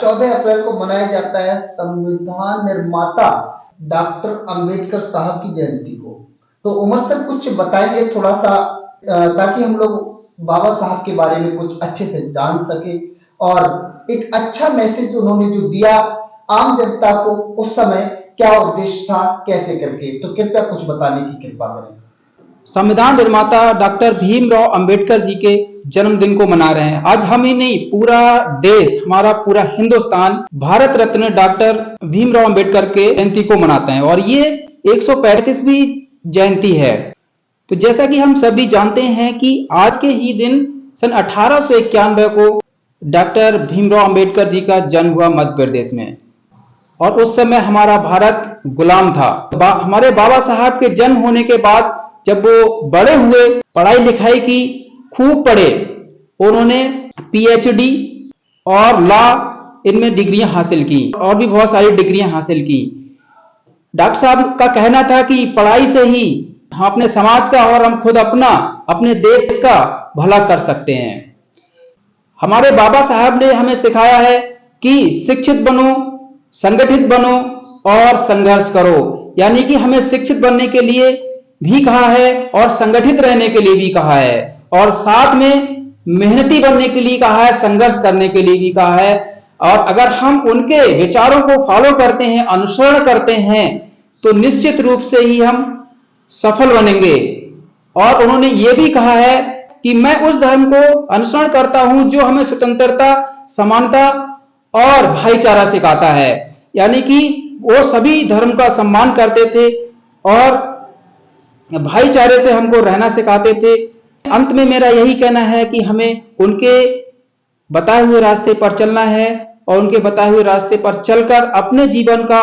14 अप्रैल को मनाया जाता है संविधान निर्माता डॉक्टर अंबेडकर साहब की जयंती को। तो उमर सर कुछ बताएंगे थोड़ा सा, ताकि हम लोग बाबा साहब के बारे में कुछ अच्छे से जान सके और एक अच्छा मैसेज उन्होंने जो दिया आम जनता को उस समय, क्या उद्देश्य था, कैसे करके, तो कृपया कुछ बताने की कृपा करें। संविधान निर्माता डॉक्टर भीमराव अंबेडकर जी के जन्मदिन को मना रहे हैं। आज हम ही नहीं, पूरा देश, हमारा पूरा हिंदुस्तान भारत रत्न डॉक्टर भीमराव अंबेडकर के जयंती को मनाते हैं और ये 135वीं जयंती है। तो जैसा कि हम सभी जानते हैं कि आज के ही दिन सन 1891 को डॉक्टर भीमराव अंबेडकर जी का जन्म हुआ मध्य प्रदेश में, और उस समय हमारा भारत गुलाम था। हमारे बाबा साहब के जन्म होने के बाद जब वो बड़े हुए, पढ़ाई लिखाई की, खूब पढ़े, उन्होंने पीएचडी और लॉ इनमें डिग्रियां हासिल की और भी बहुत सारी डिग्रियां हासिल की। डॉक्टर साहब का कहना था कि पढ़ाई से ही हम अपने समाज का और हम खुद अपना, अपने देश का भला कर सकते हैं। हमारे बाबा साहब ने हमें सिखाया है कि शिक्षित बनो, संगठित बनो और संघर्ष करो। यानी कि हमें शिक्षित बनने के लिए भी कहा है और संगठित रहने के लिए भी कहा है, और साथ में मेहनती बनने के लिए कहा है, संघर्ष करने के लिए भी कहा है। और अगर हम उनके विचारों को फॉलो करते हैं, अनुसरण करते हैं, तो निश्चित रूप से ही हम सफल बनेंगे। और उन्होंने ये भी कहा है कि मैं उस धर्म को अनुसरण करता हूं जो हमें स्वतंत्रता, समानता और भाईचारा सिखाता है। यानी कि वो सभी धर्म का सम्मान करते थे और भाईचारे से हमको रहना सिखाते थे। अंत में मेरा यही कहना है कि हमें उनके बताए हुए रास्ते पर चलना है और उनके बताए हुए रास्ते पर चलकर अपने जीवन का,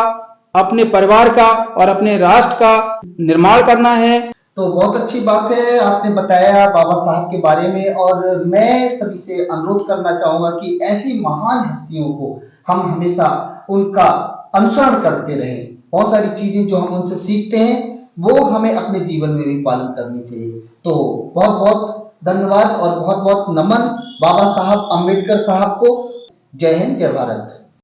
अपने परिवार का और अपने राष्ट्र का निर्माण करना है। तो बहुत अच्छी बात है आपने बताया बाबा साहब के बारे में, और मैं सभी से अनुरोध करना चाहूंगा कि ऐसी महान हस्तियों को हम हमेशा उनका अनुसरण करते रहें। बहुत सारी चीजें जो हम उनसे सीखते हैं वो हमें अपने जीवन में भी पालन करनी चाहिए। तो बहुत बहुत धन्यवाद और बहुत बहुत नमन बाबा साहब अंबेडकर साहब को। जय हिंद, जय भारत।